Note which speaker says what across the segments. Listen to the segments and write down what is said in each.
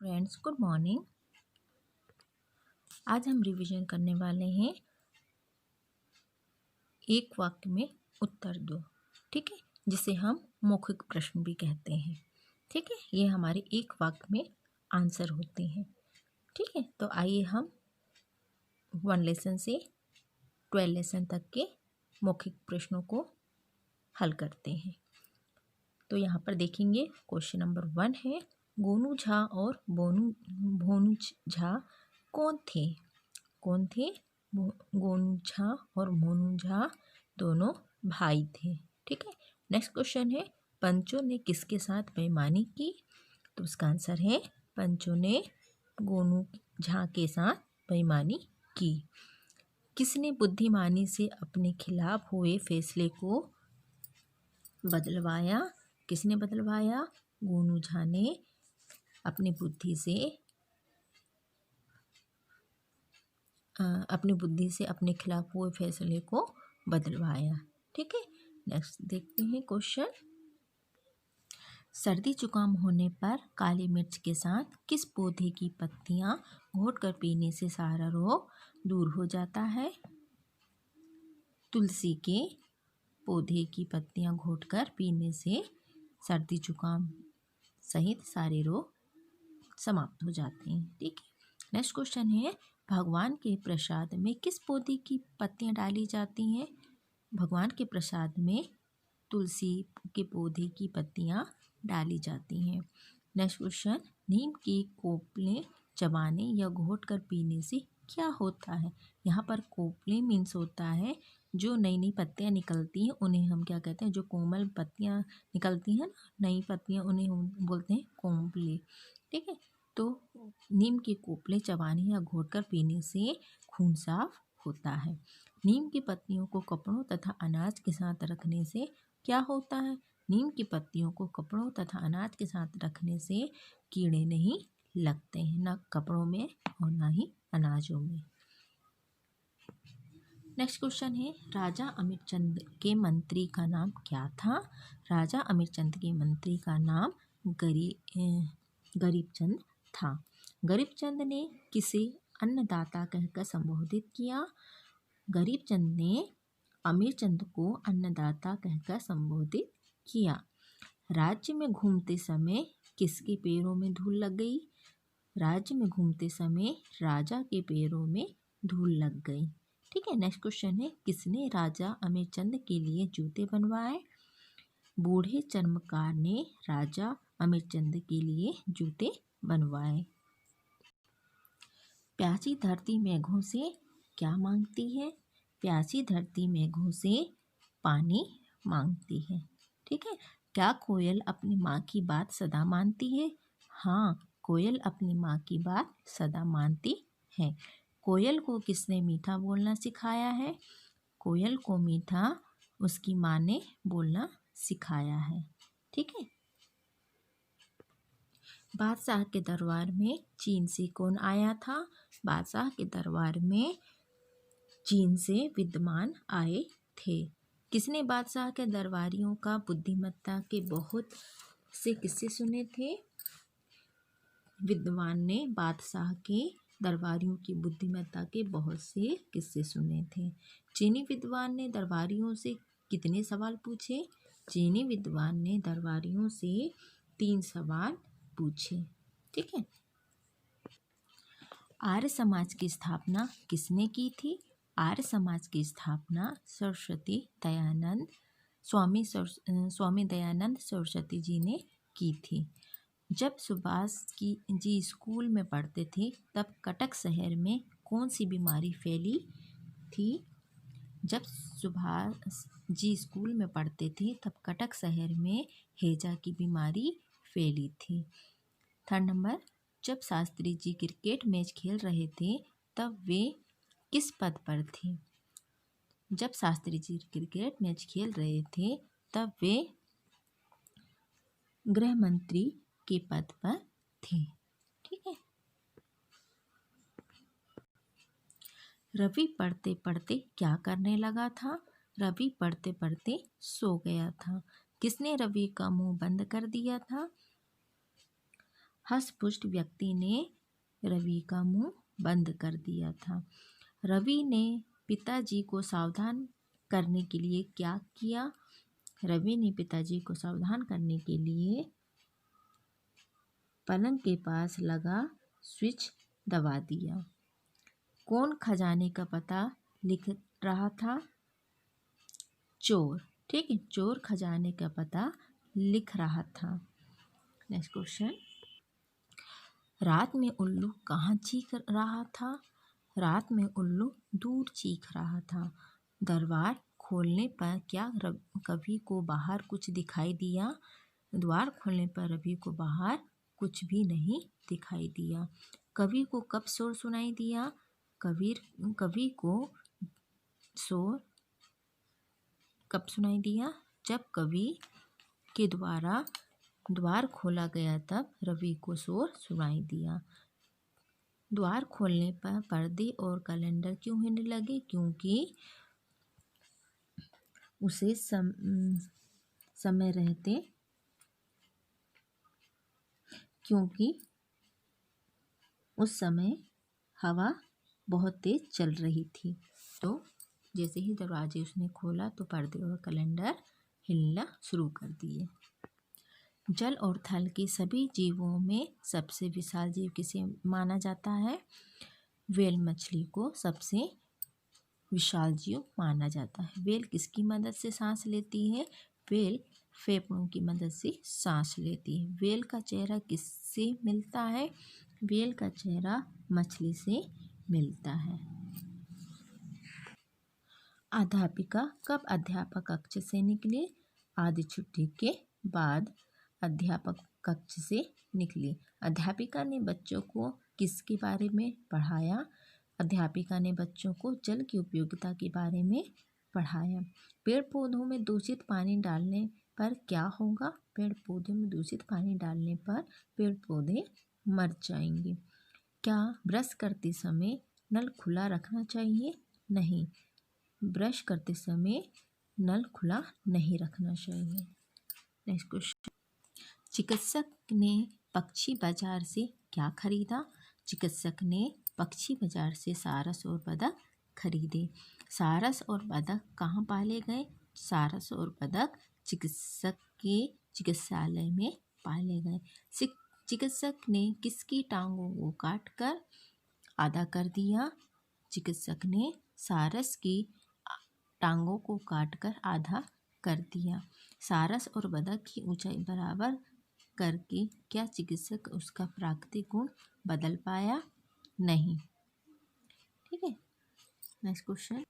Speaker 1: Friends, good morning. आज हम revision करने वाले हैं एक वाक्य में उत्तर दो। ठीक है, जिसे हम मौखिक प्रश्न भी कहते हैं। ठीक है, ये हमारे एक वाक्य में आंसर होते हैं। ठीक है, तो आइए हम 1 लेसन से 12 लेसन तक के मौखिक प्रश्नों को हल करते हैं। तो यहाँ पर देखेंगे, क्वेश्चन नंबर 1 है, गोनू झा और भोनू झा कौन थे? कौन थे? गोनू झा और मोनू झा दोनों भाई थे। ठीक है। नेक्स्ट क्वेश्चन है, पंचों ने किसके साथ बेईमानी की? तो उसका आंसर है, पंचों ने गोनू झा के साथ बेईमानी की। किसने बुद्धिमानी से अपने खिलाफ हुए फैसले को बदलवाया? किसने बदलवाया? गोनू झा ने अपनी बुद्धि से अपने खिलाफ हुए फैसले को बदलवाया। ठीक है। नेक्स्ट देखते हैं क्वेश्चन, सर्दी जुकाम होने पर काली मिर्च के साथ किस पौधे की पत्तियां घोटकर पीने से सारा रोग दूर हो जाता है? तुलसी के पौधे की पत्तियां घोटकर पीने से सर्दी जुकाम सहित सारे रोग समाप्त हो जाते हैं। ठीक है। नेक्स्ट क्वेश्चन है, भगवान के प्रसाद में किस पौधे की पत्तियां डाली जाती हैं? भगवान के प्रसाद में तुलसी के पौधे की पत्तियां डाली जाती हैं। नेक्स्ट क्वेश्चन, नीम की कोपलें चबाने या घोट कर पीने से क्या होता है? यहाँ पर कोपले मीन्स होता है जो नई नई पत्तियां निकलती हैं, उन्हें हम क्या कहते हैं? जो कोमल पत्तियां निकलती हैं ना, नई पत्तियां, उन्हें हम बोलते हैं कोपले। ठीक है। तो नीम के कोपले चबाने या घोटकर पीने से खून साफ होता है। नीम की पत्तियों को कपड़ों तथा अनाज के साथ रखने से क्या होता है? नीम की पत्तियों को कपड़ों तथा अनाज के साथ रखने से कीड़े नहीं लगते हैं, ना कपड़ों में और ना ही अनाजों में। नेक्स्ट क्वेश्चन है, राजा अमीरचंद के मंत्री का नाम क्या था? राजा अमीरचंद के मंत्री का नाम गरीबचंद था। गरीबचंद ने किसे अन्नदाता कहकर संबोधित किया? गरीबचंद ने अमीरचंद को अन्नदाता कहकर संबोधित किया। राज्य में घूमते समय किसके पैरों में धूल लग गई? राज्य में घूमते समय राजा के पैरों में धूल लग गई। ठीक है। नेक्स्ट क्वेश्चन है, किसने राजा अमीरचंद के लिए जूते बनवाए? बूढ़े चर्मकार ने राजा अमीरचंद के लिए जूते बनवाए। प्यासी धरती मेघों से क्या मांगती है? प्यासी धरती मेघों से पानी मांगती है। ठीक है। क्या कोयल अपनी माँ की बात सदा मानती है? हाँ, कोयल अपनी माँ की बात सदा मानती है। कोयल को किसने मीठा बोलना सिखाया है? कोयल को मीठा उसकी माँ ने बोलना सिखाया है। ठीक है। बादशाह के दरबार में चीन से कौन आया था? बादशाह के दरबार में चीन से विद्वान आए थे। किसने बादशाह के दरबारियों का बुद्धिमत्ता के बहुत से किस्से सुने थे? विद्वान ने बादशाह के दरबारियों की बुद्धिमत्ता के बहुत से किस्से सुने थे। चीनी विद्वान ने दरबारियों से कितने सवाल पूछे? चीनी विद्वान ने दरबारियों से 3 सवाल पूछे। ठीक है। आर्य समाज की स्थापना किसने की थी? आर्य समाज की स्थापना स्वामी दयानंद सरस्वती जी ने की थी। जब सुभाष जी स्कूल में पढ़ते थे तब कटक शहर में कौन सी बीमारी फैली थी? जब सुभाष जी स्कूल में पढ़ते थे तब कटक शहर में हैजा की बीमारी फैली थी। 3rd नंबर, जब शास्त्री जी क्रिकेट मैच खेल रहे थे तब वे किस पद पर थे? जब शास्त्री जी क्रिकेट मैच खेल रहे थे तब वे गृह मंत्री के पद पर थे। ठीक है। रवि पढ़ते पढ़ते क्या करने लगा था? रवि पढ़ते पढ़ते सो गया था। किसने रवि का मुंह बंद कर दिया था? हष्टपुष्ट व्यक्ति ने रवि का मुंह बंद कर दिया था। रवि ने पिताजी को सावधान करने के लिए क्या किया? रवि ने पिताजी को सावधान करने के लिए पलंग के पास लगा स्विच दबा दिया। कौन खजाने का पता लिख रहा था? चोर। ठीक है, चोर खजाने का पता लिख रहा था। नेक्स्ट क्वेश्चन, रात में उल्लू कहाँ चीख रहा था? रात में उल्लू दूर चीख रहा था। दरबार खोलने पर क्या कवि को बाहर कुछ दिखाई दिया? द्वार खोलने पर रवि को बाहर कुछ भी नहीं दिखाई दिया। कवि को कब शोर सुनाई दिया? कवि को शोर कब सुनाई दिया? जब कवि के द्वारा द्वार खोला गया तब रवि को शोर सुनाई दिया। द्वार खोलने पर पर्दे और कैलेंडर क्यों हिलने लगे? क्योंकि उसे समय रहते क्योंकि उस समय हवा बहुत तेज चल रही थी। तो जैसे ही दरवाजे उसने खोला तो पर्दे और कैलेंडर हिलना शुरू कर दिए। जल और थल के सभी जीवों में सबसे विशाल जीव किसे माना जाता है? व्हेल मछली को सबसे विशाल जीव माना जाता है। व्हेल किसकी मदद से सांस लेती है? व्हेल फेफड़ों की मदद से सांस लेती है। व्हेल का चेहरा किससे मिलता है? व्हेल का चेहरा मछली से मिलता है। अध्यापिका कब अध्यापक कक्ष से निकली? आधी छुट्टी के बाद अध्यापक कक्ष से निकली। अध्यापिका ने बच्चों को किसके बारे में पढ़ाया? अध्यापिका ने बच्चों को जल की उपयोगिता के बारे में पढ़ाया। पेड़ पौधों में दूषित पानी डालने पर क्या होगा? पेड़ पौधों में दूषित पानी डालने पर पेड़ पौधे मर जाएंगे। क्या ब्रश करते समय नल खुला रखना चाहिए? नहीं, ब्रश करते समय नल खुला नहीं रखना चाहिए। नेक्स्ट क्वेश्चन, चिकित्सक ने पक्षी बाजार से क्या खरीदा? चिकित्सक ने पक्षी बाजार से सारस और बतख खरीदे। सारस और बतख कहाँ पाले गए? सारस और बतख चिकित्सक के चिकित्सालय में पाले गए। चिकित्सक ने किसकी टांगों को काटकर आधा कर दिया? चिकित्सक ने सारस की टांगों को काटकर आधा कर दिया। सारस और बतख की ऊंचाई बराबर करके क्या चिकित्सक उसका प्राकृतिक गुण बदल पाया? नहीं। ठीक है, नेक्स्ट क्वेश्चन,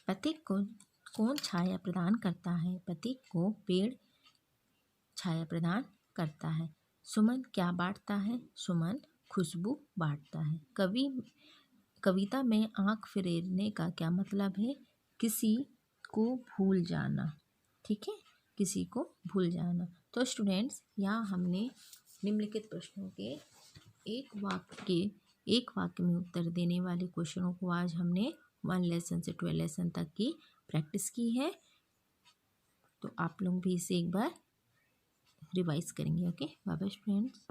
Speaker 1: पथिक को कौन छाया प्रदान करता है? पथिक को पेड़ छाया प्रदान करता है। सुमन क्या बांटता है? सुमन खुशबू बांटता है। कविता में आंख फेरने का क्या मतलब है? किसी को भूल जाना। ठीक है, किसी को भूल जाना। तो स्टूडेंट्स, यहाँ हमने निम्नलिखित प्रश्नों के एक वाक्य में उत्तर देने वाले क्वेश्चनों को आज हमने 1 लेसन से 12 लेसन तक की प्रैक्टिस की है। तो आप लोग भी इसे एक बार रिवाइज करेंगे। Okay, bye bye friends.